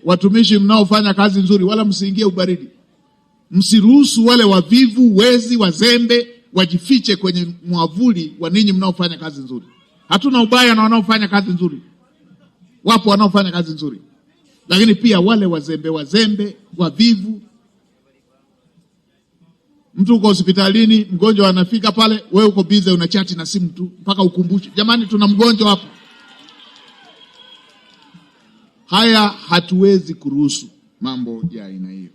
Watumishi mnaofanya kazi nzuri, wala msiingie ubaridi. Msiruhusu wale wavivu, wezi, wazembe wajifiche kwenye mwavuli wa ninyi mnaofanya kazi nzuri. Hatuna ubaya na wanaofanya kazi nzuri. Wapo wanaofanya kazi nzuri. Lakini pia wale wazembe, wavivu. Mtu uko hospitalini, mgonjwa anafika pale, wewe uko busy unachati na simu tu mpaka ukumbushe, jamani tuna mgonjwa hapa. Haya hatuwezi kuruhusu mambo ya aina hiyo.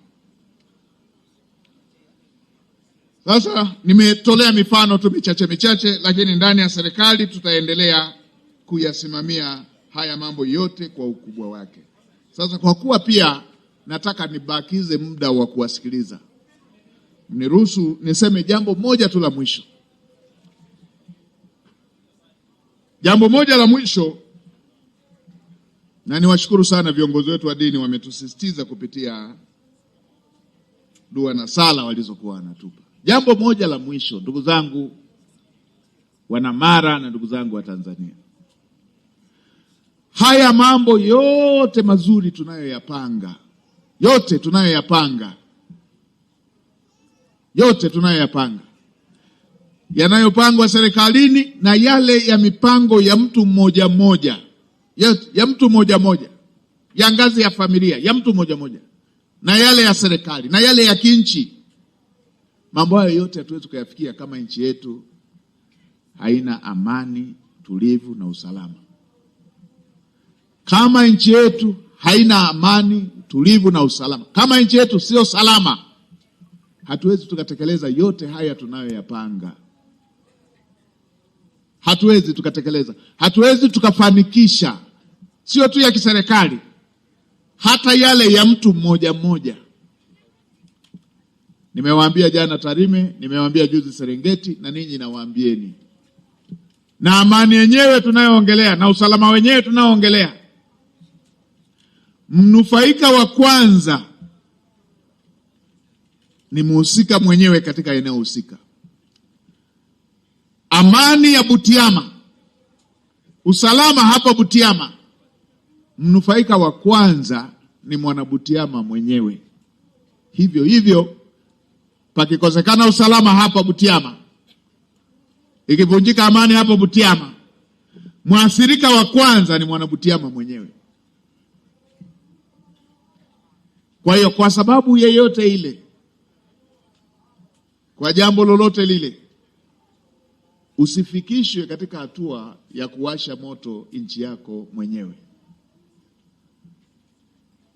Sasa nimetolea mifano tu michache, lakini ndani ya serikali tutaendelea kuyasimamia haya mambo yote kwa ukubwa wake. Sasa kwa kuwa pia nataka nibakize muda wa kuwasikiliza, mniruhusu niseme jambo moja tu la mwisho. Jambo moja la mwisho, na niwashukuru sana viongozi wetu wa dini, wametusisitiza kupitia dua na sala walizokuwa wanatupa. Jambo moja la mwisho, ndugu zangu wana Mara na ndugu zangu wa Tanzania, haya mambo yote mazuri tunayoyapanga, yote tunayoyapanga yanayopangwa serikalini na yale ya mipango ya mtu mmoja mmoja, ya ngazi ya familia ya mtu mmoja mmoja, na yale ya serikali na yale ya kinchi, mambo hayo yote hatuwezi kuyafikia kama nchi yetu haina amani, tulivu na usalama. Kama nchi yetu haina amani, tulivu na usalama, kama nchi yetu sio salama, hatuwezi tukatekeleza yote haya tunayoyapanga. Hatuwezi tukafanikisha, sio tu ya kiserikali, hata yale ya mtu mmoja mmoja. Nimewaambia jana Tarime, nimewaambia juzi Serengeti, na ninyi nawaambieni. Na amani yenyewe tunayoongelea na usalama wenyewe tunaoongelea, mnufaika wa kwanza ni muhusika mwenyewe katika eneo husika. Amani ya Butiama, usalama hapa Butiama, mnufaika wa kwanza ni mwana Butiama mwenyewe. Hivyo pakikosekana usalama hapa Butiama, ikivunjika amani hapa Butiama, mwathirika wa kwanza ni mwana Butiama mwenyewe. Kwa hiyo kwa sababu yeyote ile, kwa jambo lolote lile, usifikishwe katika hatua ya kuwasha moto nchi yako mwenyewe,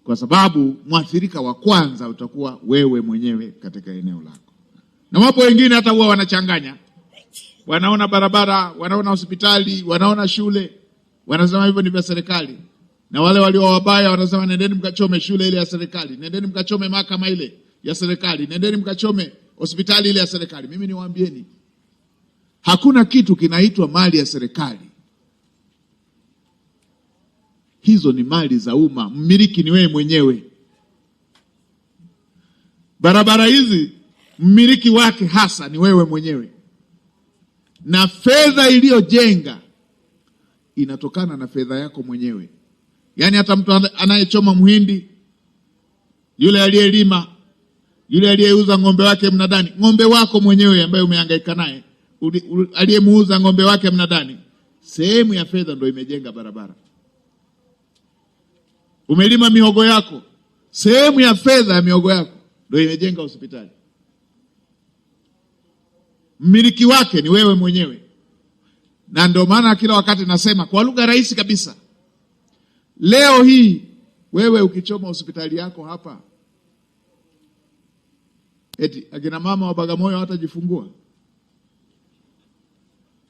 kwa sababu mwathirika wa kwanza utakuwa wewe mwenyewe katika eneo lako. Na wapo wengine hata huwa wanachanganya, wanaona barabara, wanaona hospitali, wanaona shule, wanasema hivyo ni vya serikali. Na wale walio wabaya wanasema nendeni mkachome shule ile ya serikali, nendeni mkachome mahakama ile ya serikali, nendeni mkachome hospitali ile ya serikali. Mimi niwaambieni, hakuna kitu kinaitwa mali ya serikali. Hizo ni mali za umma, mmiliki ni wewe mwenyewe. Barabara hizi mmiliki wake hasa ni wewe mwenyewe, na fedha iliyojenga inatokana na fedha yako mwenyewe. Yaani hata mtu anayechoma muhindi, yule aliyelima, yule aliyeuza ng'ombe wake mnadani, ng'ombe wako mwenyewe ambaye umehangaika naye, aliyemuuza ng'ombe wake mnadani, sehemu ya fedha ndio imejenga barabara. Umelima mihogo yako, sehemu ya fedha ya mihogo yako ndio imejenga hospitali. Mmiliki wake ni wewe mwenyewe. Na ndio maana kila wakati nasema kwa lugha rahisi kabisa, leo hii wewe ukichoma hospitali yako hapa, eti akina mama wa Bagamoyo hawatajifungua,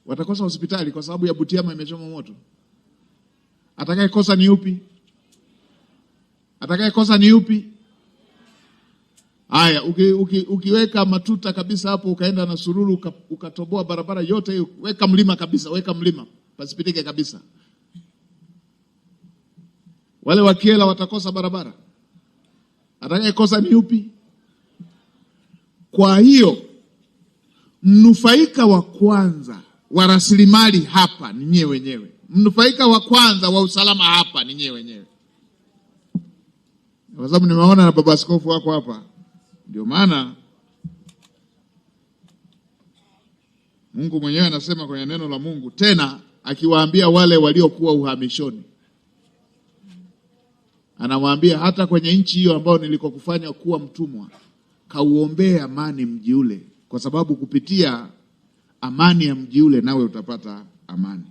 watakosa hospitali kwa sababu ya Butiama imechoma moto. Atakayekosa ni yupi? Haya, ukiweka matuta kabisa hapo, ukaenda na sururu, ukatoboa barabara yote hiyo, weka mlima kabisa, pasipitike kabisa, wale wakiela watakosa barabara. Atakayekosa ni yupi? Kwa hiyo mnufaika wa kwanza wa rasilimali hapa ni nyewe wenyewe. Mnufaika wa kwanza wa usalama hapa ni nyewe wenyewe. Kwa sababu nimeona na baba askofu wako hapa. Ndio maana Mungu mwenyewe anasema kwenye neno la Mungu, tena akiwaambia wale waliokuwa uhamishoni, anawaambia hata kwenye nchi hiyo ambayo nilikokufanya kuwa mtumwa, kauombee amani mji ule, kwa sababu kupitia amani ya mji ule nawe utapata amani.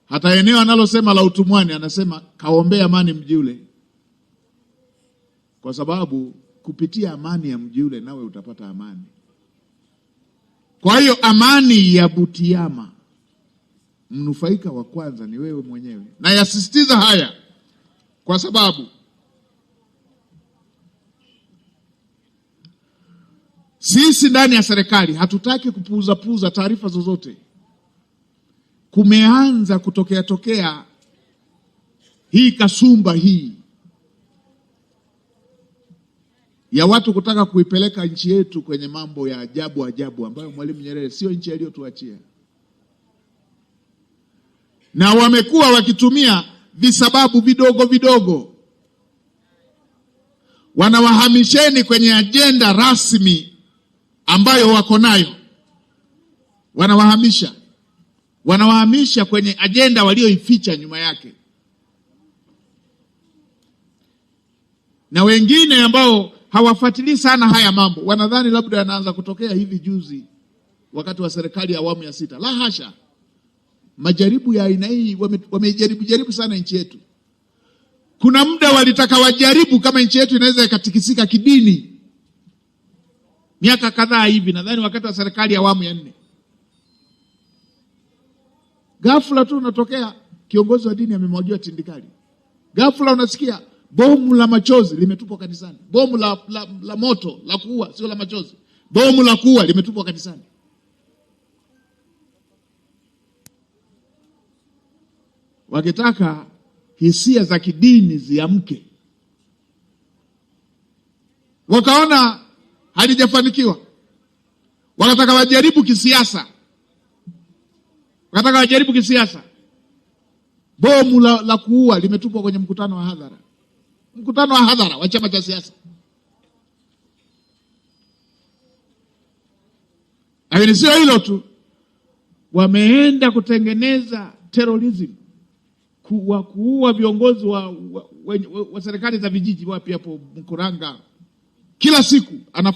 Hata eneo analosema la utumwani anasema kaombea amani mji ule, kwa sababu kupitia amani ya mji ule nawe utapata amani. Kwa hiyo amani ya Butiama, mnufaika wa kwanza ni wewe mwenyewe. Na yasisitiza haya kwa sababu sisi ndani ya serikali hatutaki kupuuza taarifa zozote. Kumeanza kutokea hii kasumba hii ya watu kutaka kuipeleka nchi yetu kwenye mambo ya ajabu ambayo Mwalimu Nyerere sio nchi aliyotuachia. Na wamekuwa wakitumia visababu vidogo. Wanawahamisheni kwenye ajenda rasmi ambayo wako nayo. Wanawahamisha kwenye ajenda walioificha nyuma yake. Na wengine ambao hawafuatilii sana haya mambo wanadhani labda yanaanza kutokea hivi juzi wakati wa serikali ya awamu ya 6. La hasha. Majaribu ya aina hii wamejaribu sana nchi yetu. Kuna muda walitaka wajaribu kama nchi yetu inaweza ikatikisika kidini. Miaka kadhaa hivi, nadhani wakati wa serikali ya awamu ya 4. Ghafla tu unatokea kiongozi wa dini amemwagiwa tindikali. Ghafla unasikia bomu la machozi limetupwa kanisani. Bomu la moto la kuua, sio la machozi. Bomu la kuua limetupwa kanisani. Wakitaka hisia za kidini ziamke. Wakaona halijafanikiwa. Wakataka wajaribu kisiasa. Bomu la kuua limetupwa kwenye mkutano wa hadhara. Mkutano wa hadhara wa chama cha siasa. Lakini sio hilo tu. Wameenda kutengeneza terrorism. Kuua viongozi wa serikali za vijiji wapi hapo Mkuranga. Kila siku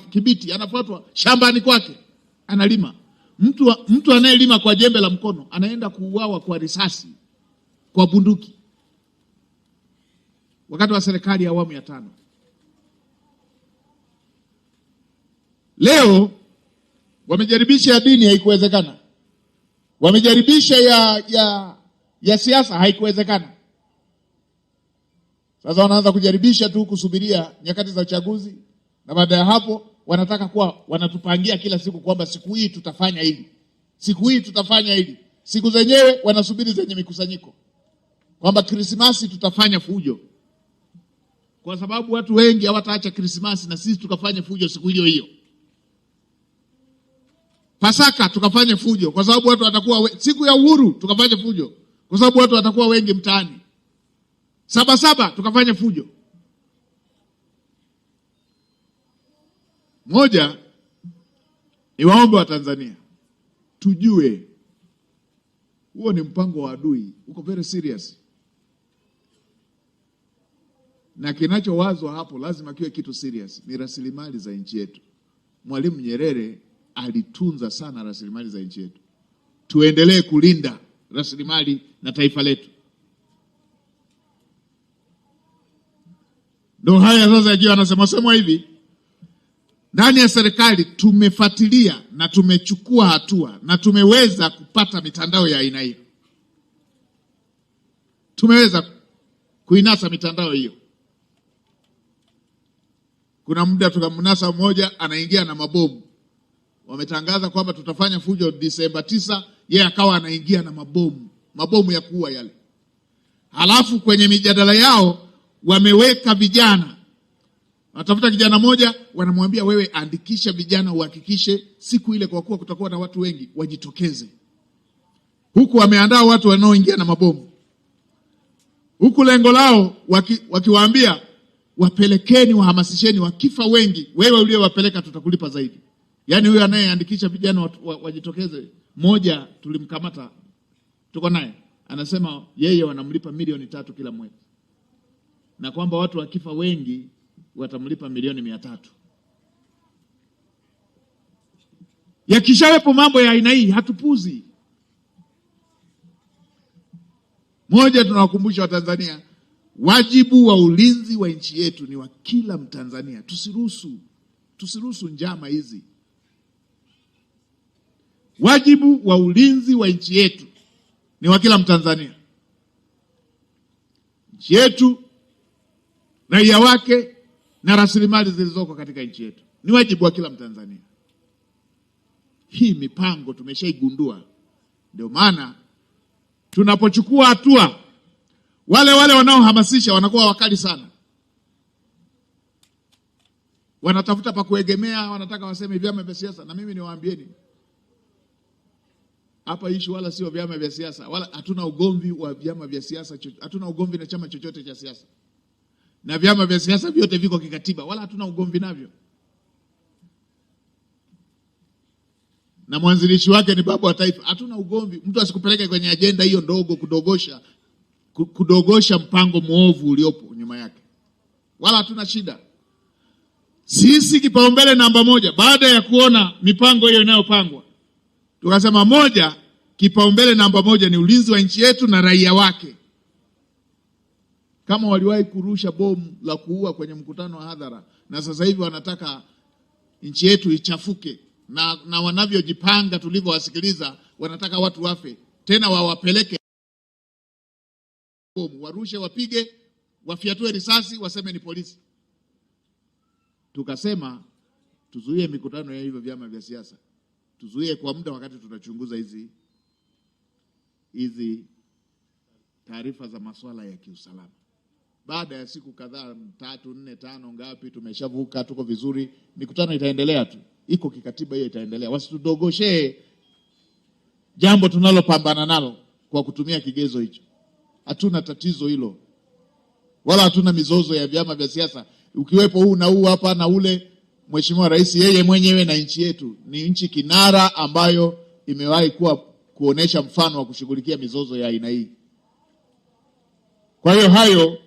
Kibiti anafuatwa shambani kwake analima. Mtu anayelima kwa jembe la mkono anaenda kuuawa kwa risasi, kwa bunduki. Wakati wa serikali ya awamu ya 5. Leo wamejaribisha ya dini, haikuwezekana. Wamejaribisha ya siasa, haikuwezekana. Sasa wanaanza kujaribisha tu kusubiria nyakati za uchaguzi, na baada ya hapo wanataka kuwa wanatupangia kila siku kwamba siku hii tutafanya hili. Siku hii tutafanya hili. Siku zenyewe wanasubiri zenye mikusanyiko. Kwamba Krismasi tutafanya fujo. Kwa sababu watu wengi hawataacha Krismasi na sisi tukafanya fujo siku hiyo. Pasaka tukafanya fujo kwa sababu watu watakuwa siku ya uhuru tukafanya fujo kwa sababu watu watakuwa wengi mtaani. Sabasaba tukafanya fujo. Moja, ni waombe wa Tanzania tujue huo ni mpango wa adui, uko very serious. Na kinachowazwa hapo lazima kiwe kitu serious, ni rasilimali za nchi yetu. Mwalimu Nyerere alitunza sana rasilimali za nchi yetu. Tuendelee kulinda rasilimali na taifa letu. Ndio haya sasa yakiwa anasema hivi. Ndani ya serikali tumefuatilia na tumechukua hatua na tumeweza kupata mitandao ya aina hiyo. Tumeweza kuinasa mitandao hiyo. Kuna muda tukamnasa mmoja anaingia na mabomu. Wametangaza kwamba tutafanya fujo Disemba 9, yeye akawa anaingia na mabomu ya kuua yale. Halafu kwenye mijadala yao wameweka vijana. Watafuta kijana moja, wanamwambia wewe andikisha vijana uhakikishe siku ile kwa kuwa kutakuwa na watu wengi wajitokeze. huku wameandaa watu wanaoingia na mabomu, huku lengo lao wakiwaambia wapelekeni, wahamasisheni, wakifa wengi, wewe uliyewapeleka tutakulipa zaidi. Yaani huyo anayeandikisha vijana wajitokeze, mmoja tulimkamata, tuko naye, anasema yeye wanamlipa milioni 3 kila mwezi, na kwamba watu wakifa wengi watamlipa milioni 300. Yakishawepo mambo ya aina hii hatupuzi. Moja, tunawakumbusha Watanzania, wajibu wa ulinzi wa nchi yetu ni wa kila Mtanzania. Tusiruhusu njama hizi. Wajibu wa ulinzi wa nchi yetu ni wa kila Mtanzania. Nchi yetu, raia wake na rasilimali zilizoko katika nchi yetu ni wajibu wa kila Mtanzania. Hii mipango tumeshaigundua. Ndio maana tunapochukua hatua, wale wanaohamasisha wanakuwa wakali sana. Wanatafuta pa kuegemea, wanataka waseme vyama vya siasa. Na mimi niwaambieni, hapa issue wala sio vyama vya siasa, wala hatuna ugomvi wa vyama vya siasa, hatuna ugomvi na chama chochote cha siasa. Na vyama vya siasa vyote viko kikatiba, wala hatuna ugomvi navyo. Na mwanzilishi wake ni baba wa taifa, hatuna ugomvi. Mtu asikupeleke kwenye ajenda hiyo ndogo kudogosha mpango muovu uliopo nyuma yake. Wala hatuna shida. Sisi kipaumbele namba 1 baada ya kuona mipango hiyo inayopangwa, tukasema moja, kipaumbele namba 1 ni ulinzi wa nchi yetu na raia wake. Kama waliwahi kurusha bomu la kuua kwenye mkutano wa hadhara, na sasa hivi wanataka nchi yetu ichafuke, na wanavyojipanga tulivyowasikiliza, wanataka watu wafe, tena wawapeleke bomu, warushe, wapige, wafiatue risasi, waseme ni polisi. Tukasema tuzuie mikutano ya hivyo vyama vya siasa. Tuzuie kwa muda wakati tunachunguza hizi taarifa za masuala ya kiusalama. Baada ya siku kadhaa, 3, 4, 5 ngapi, tumeshavuka, tuko vizuri, mikutano itaendelea tu. Iko kikatiba, hiyo itaendelea. Wasitudogoshe jambo tunalopambana nalo kwa kutumia kigezo hicho. Hatuna tatizo hilo. Wala hatuna mizozo ya vyama vya siasa. Ukiwepo huu na huu hapa na ule, Mheshimiwa Rais yeye mwenyewe na nchi yetu ni nchi kinara ambayo imewahi kuonesha mfano wa kushughulikia mizozo ya aina hii. Kwa hiyo hayo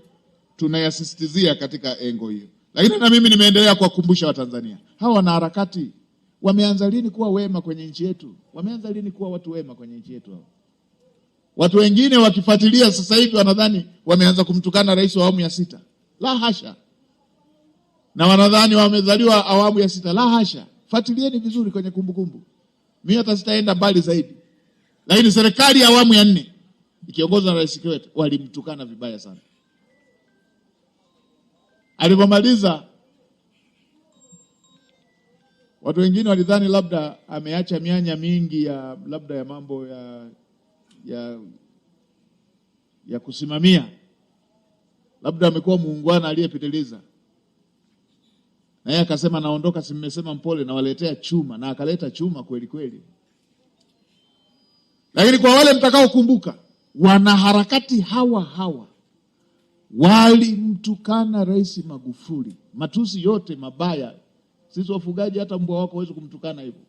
tunayasisitizia katika engo hiyo. Lakini na mimi nimeendelea kuwakumbusha Watanzania, hawa wanaharakati wameanza lini kuwa wema kwenye nchi yetu? Wameanza lini kuwa watu wema kwenye nchi yetu hao? Watu wengine wakifuatilia sasa hivi wanadhani wameanza kumtukana rais wa awamu ya 6. La hasha. Na wanadhani wamezaliwa awamu ya 6. La hasha. Fuatilieni vizuri kwenye kumbukumbu. Mimi hata sitaenda mbali zaidi. Lakini serikali ya awamu ya 4 ikiongozwa na Rais Kikwete walimtukana vibaya sana. Alipomaliza, watu wengine walidhani labda ameacha mianya mingi ya labda ya mambo ya kusimamia, labda amekuwa muungwana aliyepitiliza. Na yeye akasema naondoka, si mmesema mpole na waletea chuma, na akaleta chuma kweli kweli. Lakini kwa wale mtakao kumbuka, wanaharakati hawa walimtukana Rais Magufuli, matusi yote mabaya. Sisi wafugaji hata mbwa wako hawezi kumtukana hivyo.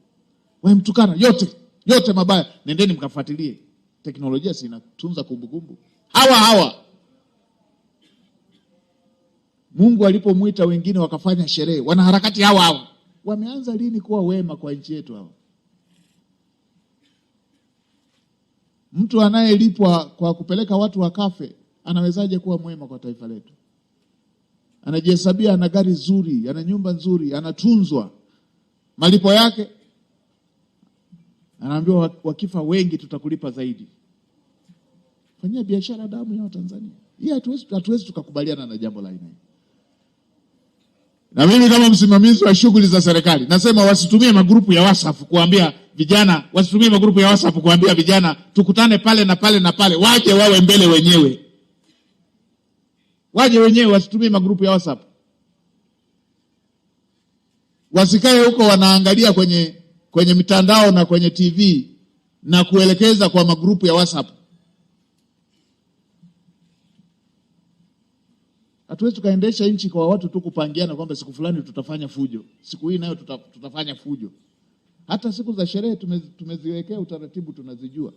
Wamemtukana yote mabaya. Nendeni mkafuatilie. Teknolojia si inatunza kumbukumbu. Hawa Mungu alipomuita wengine wakafanya sherehe, wanaharakati hawa wameanza lini kuwa wema kwa nchi yetu hawa? Mtu anayelipwa kwa kupeleka watu wakafe anawezaje kuwa mwema kwa taifa letu? Anajihesabia ana gari zuri, ana nyumba nzuri, anatunzwa, malipo yake anaambiwa wakifa wengi tutakulipa zaidi. Fanyia biashara damu ya Watanzania. Hii hatuwezi tukakubaliana na jambo la aina hii. Na mimi kama msimamizi wa shughuli za serikali nasema wasitumie magrupu ya WhatsApp kuambia vijana, wasitumie magrupu ya WhatsApp kuambia vijana tukutane pale na pale na pale. Waje wawe mbele wenyewe. Waje wenyewe, wasitumie magrupu ya WhatsApp. Wasikae huko wanaangalia kwenye mitandao na kwenye TV na kuelekeza kwa magrupu ya WhatsApp. Hatuwezi tukaendesha nchi kwa watu tu kupangiana kwamba siku fulani tutafanya fujo, siku hii nayo tutafanya fujo. Hata siku za sherehe tumeziwekea utaratibu, tunazijua.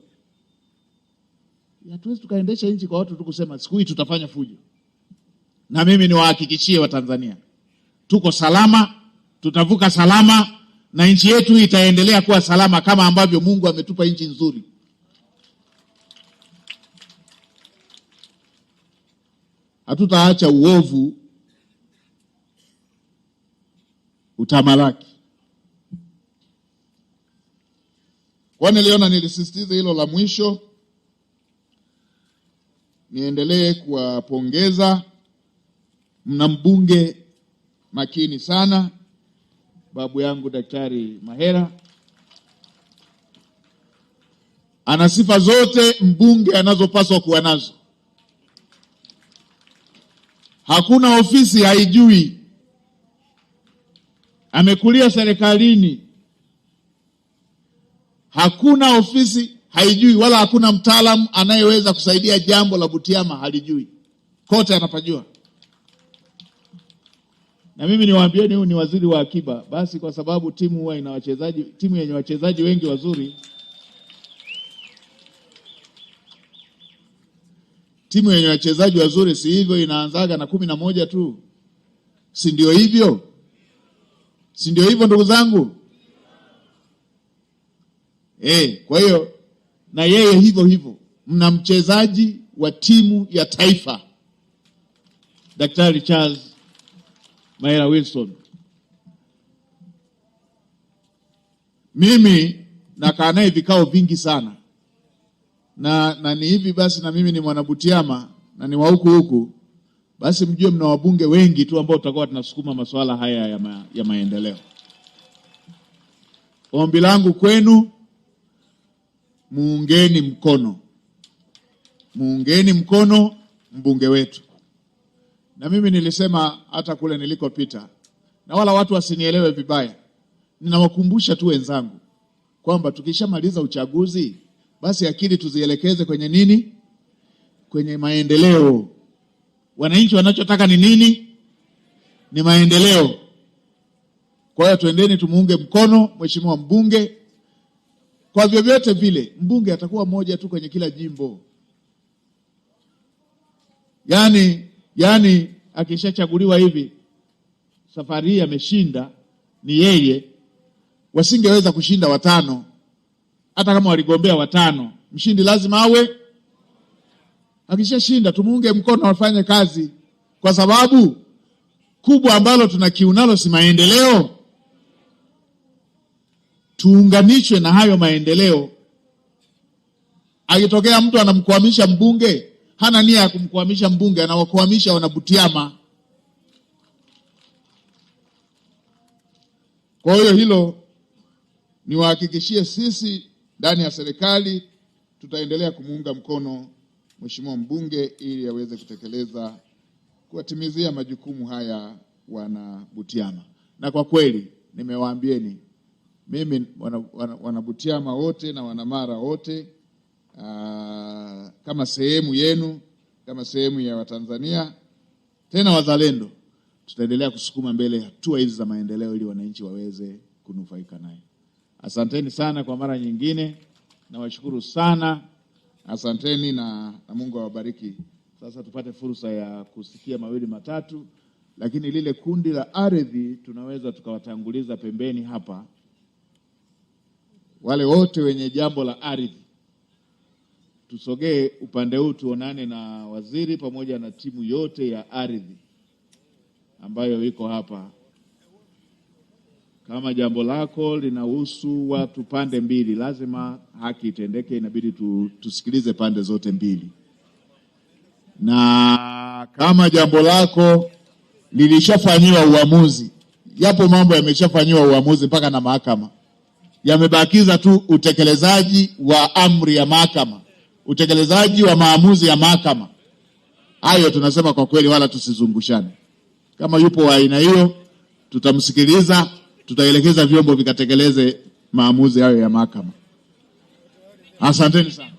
Hatuwezi tukaendesha nchi kwa watu tu kusema siku hii tutafanya fujo. Na mimi niwahakikishie Watanzania, tuko salama, tutavuka salama, na nchi yetu itaendelea kuwa salama kama ambavyo Mungu ametupa nchi nzuri. Hatutaacha uovu utamalaki. Kwa niliona nilisisitiza hilo la mwisho. Niendelee kuwapongeza. Mna mbunge makini sana, babu yangu Daktari Mahera. Ana sifa zote mbunge anazopaswa kuwa nazo. Hakuna ofisi haijui. Amekulia serikalini. Hakuna ofisi haijui, wala hakuna mtaalamu anayeweza kusaidia jambo la Butiama halijui. Kote anapajua. Na mimi niwaambieni, huyu ni waziri wa akiba. Basi kwa sababu timu huwa ina wachezaji, timu yenye wachezaji wengi wazuri. Timu yenye wachezaji wazuri si hivyo inaanzaga na 11 tu. Si ndio hivyo? Si ndio hivyo ndugu zangu? Kwa hiyo na yeye hivyo hivyo. Mna mchezaji wa timu ya taifa, Daktari Charles Mahera Wilson. Mimi nakaa naye vikao vingi sana. Na ni hivi basi, na mimi ni mwana Butiama na ni wa huku. Basi mjue mna wabunge wengi tu ambao tutakuwa tunasukuma masuala haya ya maendeleo. Ombi langu kwenu, muungeni mkono. Muungeni mkono mbunge wetu. Na mimi nilisema hata kule nilikopita, na wala watu wasinielewe vibaya, ninawakumbusha tu wenzangu kwamba tukishamaliza uchaguzi, basi akili tuzielekeze kwenye nini? Kwenye maendeleo. Wananchi wanachotaka ni nini? Ni maendeleo. Kwa hiyo tuendeni tumuunge mkono mheshimiwa mbunge. Kwa vyovyote vile mbunge atakuwa mmoja tu kwenye kila jimbo. Yaani akishachaguliwa hivi, safari hii ameshinda ni yeye, wasingeweza kushinda 5. Hata kama waligombea 5, mshindi lazima awe. Akishashinda tumuunge mkono afanye kazi, kwa sababu kubwa ambalo tunakiunalo si maendeleo. Tuunganishwe na hayo maendeleo. Akitokea mtu anamkwamisha mbunge, hana nia ya kumkwamisha mbunge, anawakwamisha wana Butiama. Kwa hiyo hilo niwahakikishie, sisi ndani ya serikali tutaendelea kumuunga mkono mheshimiwa mbunge ili aweze kuwatimizia majukumu haya wana Butiama. Na kwa kweli nimewaambieni, mimi wana Butiama wote na wana Mara wote, kama sehemu yenu, kama sehemu ya Watanzania tena wazalendo, tutaendelea kusukuma mbele hatua hizi za maendeleo ili wananchi waweze kunufaika nayo. Asanteni sana kwa mara nyingine, na washukuru sana. Asanteni na Mungu awabariki. Sasa tupate fursa ya kusikia mawili matatu, lakini lile kundi la ardhi tunaweza tukawatanguliza pembeni hapa. Wale wote wenye jambo la ardhi tusogee upande huu, tuonane na waziri pamoja na timu yote ya ardhi ambayo iko hapa. Kama jambo lako linahusu watu pande mbili, lazima haki itendeke, inabidi tusikilize pande zote mbili. Na kama jambo lako lilishafanyiwa uamuzi, yapo mambo yameshafanyiwa uamuzi mpaka na mahakama, yamebakiza tu utekelezaji wa amri ya mahakama, utekelezaji wa maamuzi ya mahakama. Hayo tunasema kwa kweli, wala tusizungushane. Kama yupo wa aina hiyo, tutamsikiliza, tutaelekeza vyombo vikatekeleze maamuzi hayo ya mahakama. Asanteni sana.